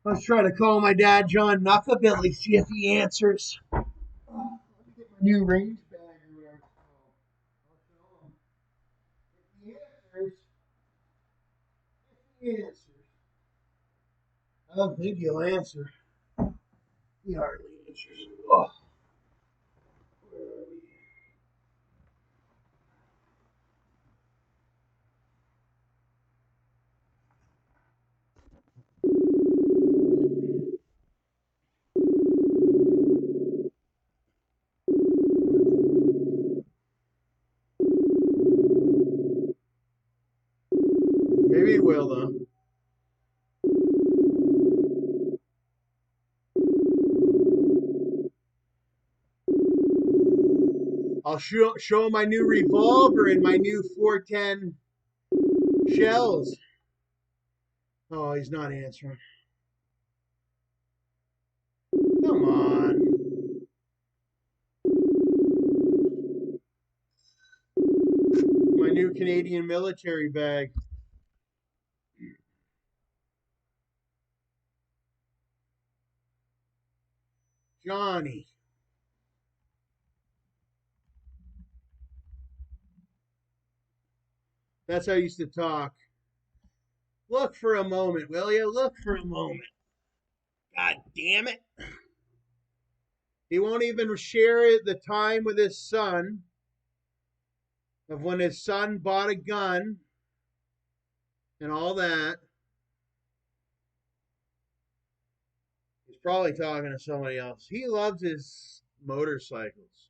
Let's try to call my dad, John Nucabilly, see if he answers. Get my new range bag or whatever it's called. I'll show him. If he answers, if he answers, I don't think he'll answer. He hardly answers. Oh, where are we? Maybe he will, though. I'll show him my new revolver and my new 410 shells. Oh, he's not answering. Come on. My new Canadian military bag. Johnny. That's how I used to talk. Look for a moment, will you? Look for a moment. God damn it. He won't even share the time with his son of when his son bought a gun and all that. He's probably talking to somebody else. He loves his motorcycles.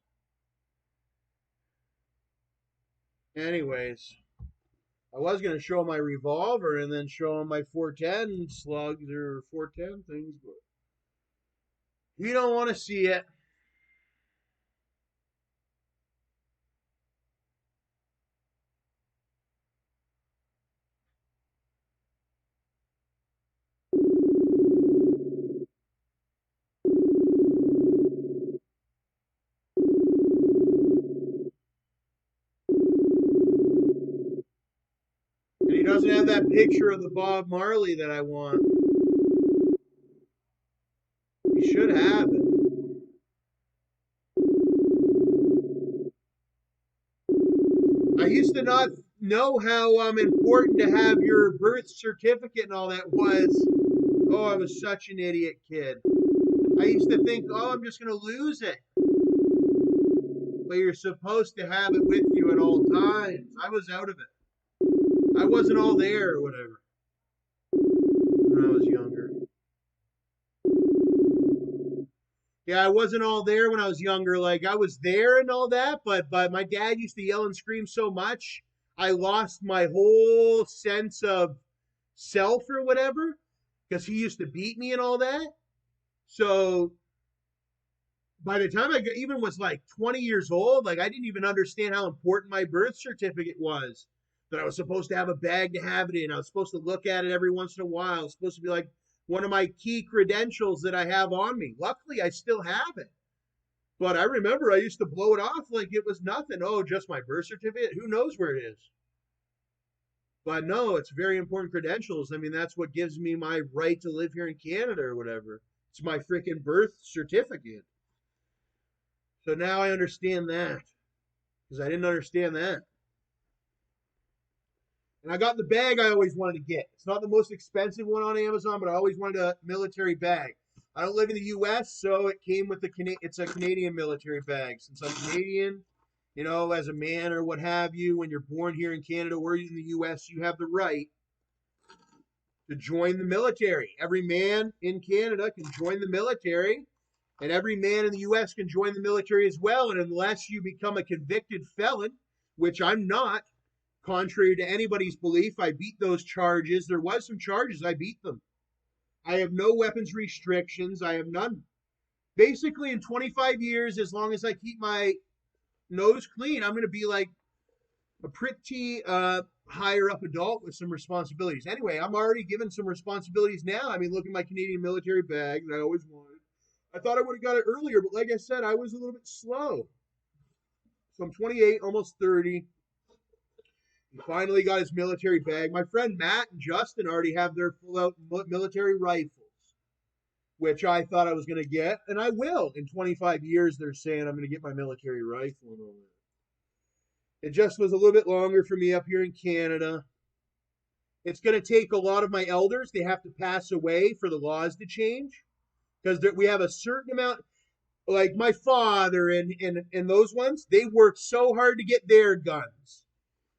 Anyways, I was going to show my revolver and then show him my 410 slugs or 410 things, but he don't want to see it. And he doesn't have that picture of the Bob Marley that I want. He should have it. I used to not know how important to have your birth certificate and all that was. Oh, I was such an idiot kid. I used to think, oh, I'm just going to lose it. But you're supposed to have it with you at all times. I was out of it. I wasn't all there or whatever when I was younger. Yeah, I wasn't all there when I was younger. Like I was there and all that, but my dad used to yell and scream so much, I lost my whole sense of self or whatever because he used to beat me and all that. So by the time I even was like 20 years old, like I didn't even understand how important my birth certificate was. That I was supposed to have a bag to have it in. I was supposed to look at it every once in a while. It was supposed to be like one of my key credentials that I have on me. Luckily, I still have it. But I remember I used to blow it off like it was nothing. Oh, just my birth certificate? Who knows where it is? But no, it's very important credentials. I mean, that's what gives me my right to live here in Canada or whatever. It's my freaking birth certificate. So now I understand that because I didn't understand that. And I got the bag I always wanted to get. It's not the most expensive one on Amazon, but I always wanted a military bag. I don't live in the U.S., so it came with it's a Canadian military bag. Since I'm Canadian, you know, as a man or what have you, when you're born here in Canada or in the U.S., you have the right to join the military. Every man in Canada can join the military, and every man in the U.S. can join the military as well. And unless you become a convicted felon, which I'm not, contrary to anybody's belief, I beat those charges. There was some charges, I beat them. I have no weapons restrictions. I have none. Basically, in 25 years, as long as I keep my nose clean, I'm going to be like a pretty higher up adult with some responsibilities. Anyway, I'm already given some responsibilities now. I mean, look at my Canadian military bag that I always wanted. I thought I would have got it earlier, but like I said, I was a little bit slow. So I'm 28, almost 30. He finally got his military bag. My friend Matt and Justin already have their full out military rifles. which I thought I was going to get, and I will. In 25 years, they're saying I'm going to get my military rifle and all that. It just was a little bit longer for me up here in Canada. It's going to take a lot of my elders. They have to pass away for the laws to change because we have a certain amount. Like my father and those ones, they worked so hard to get their guns.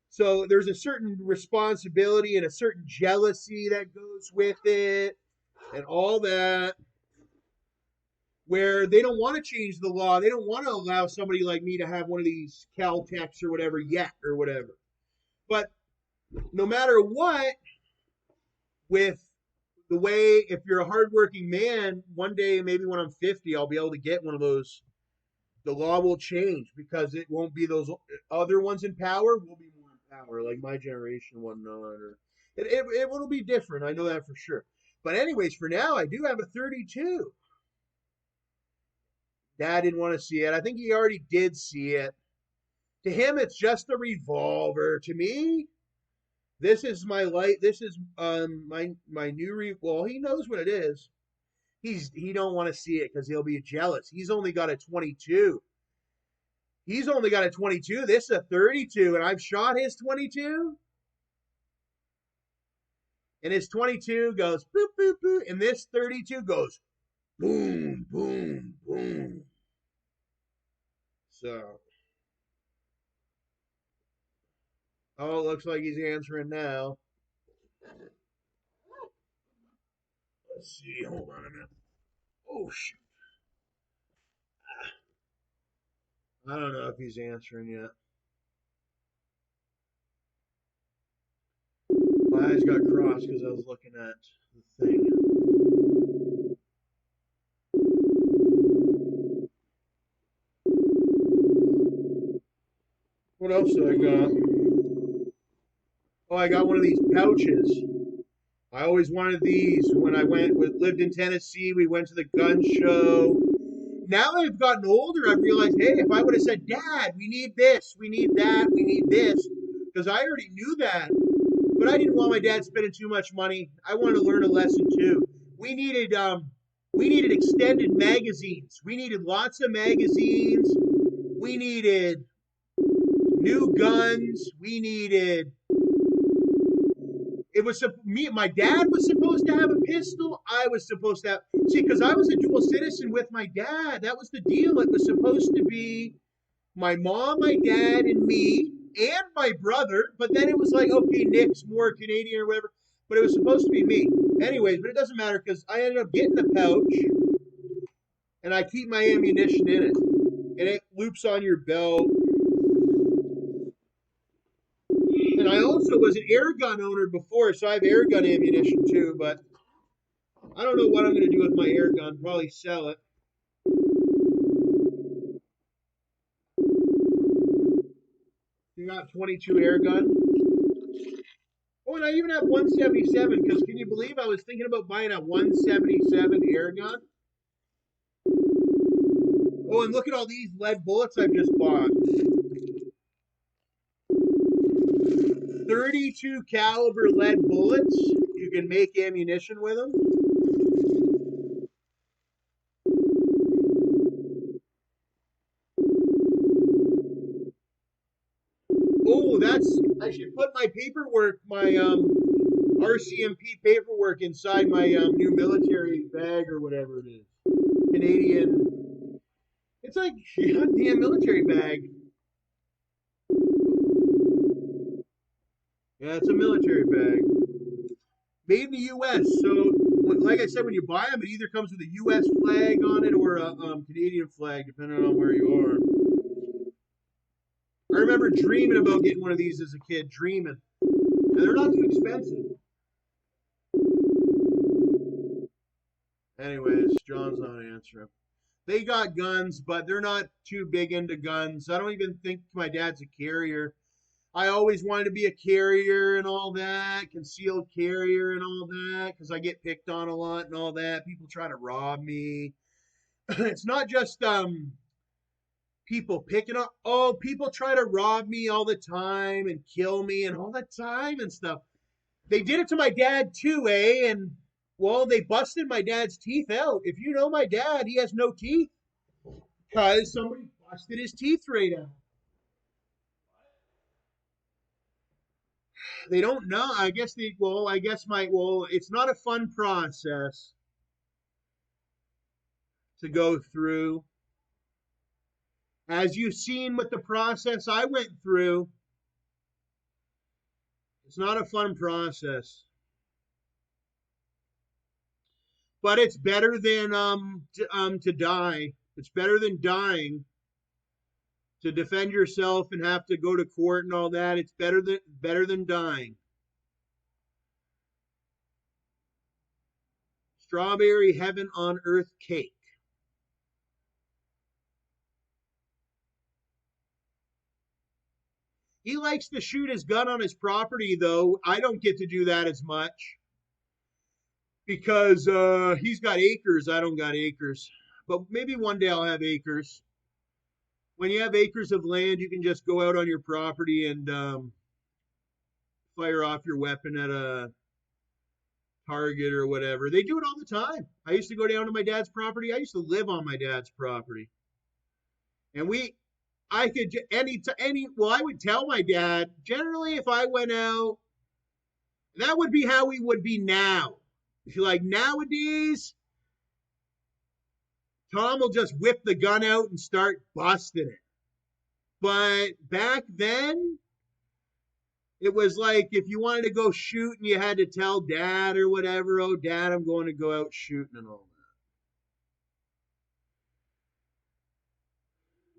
So there's a certain responsibility and a certain jealousy that goes with it and all that, where they don't want to change the law. They don't want to allow somebody like me to have one of these Caltex or whatever yet or whatever. But no matter what, with the way, if you're a hardworking man, one day, maybe when I'm 50, I'll be able to get one of those. The law will change because it won't be those other ones in power. Will be more in power, like my generation, whatnot. Or it will be different. I know that for sure. But anyways, for now, I do have a 32. Dad didn't want to see it. I think he already did see it. To him, it's just a revolver. To me, this is my light. This is my new well. He knows what it is. He don't want to see it because he'll be jealous. He's only got a 22. He's only got a 22. This is a 32, and I've shot his 22. And his 22 goes boop boop boop, and this 32 goes boom boom boom. So, oh, it looks like he's answering now. Let's see. Hold on a minute. Oh, shoot. I don't know if he's answering yet. My eyes got crossed because I was looking at the thing. What else do I got? Oh, I got one of these pouches. I always wanted these when I lived in Tennessee. We went to the gun show. Now that I've gotten older, I've realized, hey, if I would have said, Dad, we need this, we need that, we need this, because I already knew that, but I didn't want my dad spending too much money. I wanted to learn a lesson too. We needed extended magazines. We needed lots of magazines. We needed new guns. We needed. It was me. My dad was supposed to have a pistol. I was supposed to have. See, because I was a dual citizen with my dad. That was the deal. It was supposed to be my mom, my dad, and me, and my brother. But then it was like, okay, Nick's more Canadian or whatever. But it was supposed to be me. Anyways, but it doesn't matter because I ended up getting a pouch, and I keep my ammunition in it, and it loops on your belt. And I also was an air gun owner before, so I have air gun ammunition too, but I don't know what I'm going to do with my air gun. Probably sell it. You got 22 air gun. Oh, and I even have 177 because can you believe I was thinking about buying a 177 air gun? Oh, and look at all these lead bullets I've just bought. 32 caliber lead bullets. You can make ammunition with them. Oh, I should put my paperwork, my RCMP paperwork inside my new military bag or whatever it is. Canadian. It's like a damn military bag. Yeah, it's a military bag. Made in the U.S. So, like I said, when you buy them, it either comes with a U.S. flag on it or a Canadian flag, depending on where you are. I remember dreaming about getting one of these as a kid, dreaming. And they're not too expensive. Anyways, John's not answering. They got guns, but they're not too big into guns. I don't even think my dad's a carrier. I always wanted to be a carrier and all that, concealed carrier and all that, because I get picked on a lot and all that. People try to rob me. It's not just people picking up. Oh, people try to rob me all the time and kill me and all the time and stuff. They did it to my dad too, eh? And Well, they busted my dad's teeth out. If you know my dad, he has no teeth because somebody busted his teeth right out. They don't know. I guess they. Well, I guess my. Well, it's not a fun process to go through. As you've seen with the process I went through, it's not a fun process. But it's better than to die. It's better than dying to defend yourself and have to go to court and all that. It's better than dying. Strawberry heaven on earth cake. He likes to shoot his gun on his property, though. I don't get to do that as much because he's got acres. I don't got acres. But maybe one day I'll have acres. When you have acres of land, you can just go out on your property and fire off your weapon at a target or whatever. They do it all the time. I used to go down to my dad's property. I used to live on my dad's property. And I could well, I would tell my dad, generally, if I went out, that would be how we would be now. If you like nowadays, Tom will just whip the gun out and start busting it. But back then, it was like if you wanted to go shoot and you had to tell dad or whatever, oh, dad, I'm going to go out shooting and all that.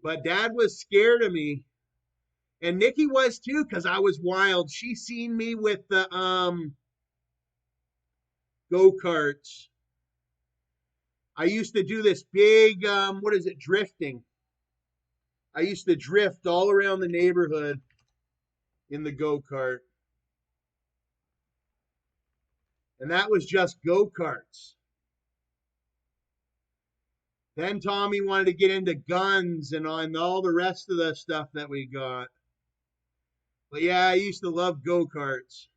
But dad was scared of me. And Nikki was too, because I was wild. She seen me with the go-karts. I used to do this big, what is it, drifting. I used to drift all around the neighborhood in the go-kart. And that was just go-karts. Then Tommy wanted to get into guns and all the rest of the stuff that we got. But yeah, I used to love go-karts.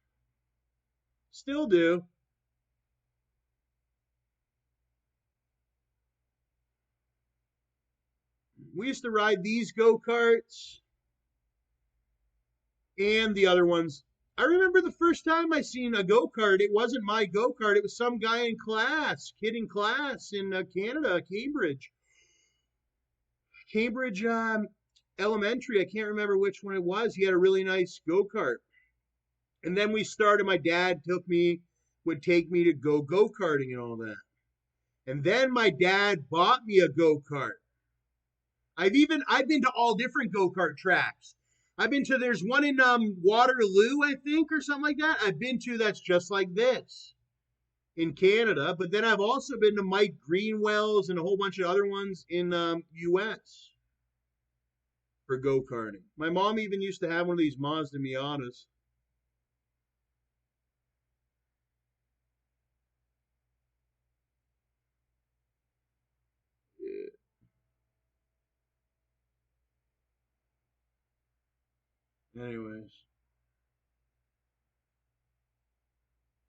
Still do. We used to ride these go-karts and the other ones. I remember the first time I seen a go-kart. It wasn't my go-kart. It was some guy in class, kid in class in Canada, Cambridge. Cambridge Elementary. I can't remember which one it was. He had a really nice go-kart. And then we started, my dad would take me to go-karting and all that. And then my dad bought me a go-kart. I've been to all different go-kart tracks. I've been to there's one in Waterloo, I think, or something like that. I've been to that's just like this in Canada, but then I've also been to Mike Greenwell's and a whole bunch of other ones in US for go-karting. My mom even used to have one of these Mazda Miatas. Yeah. Anyways.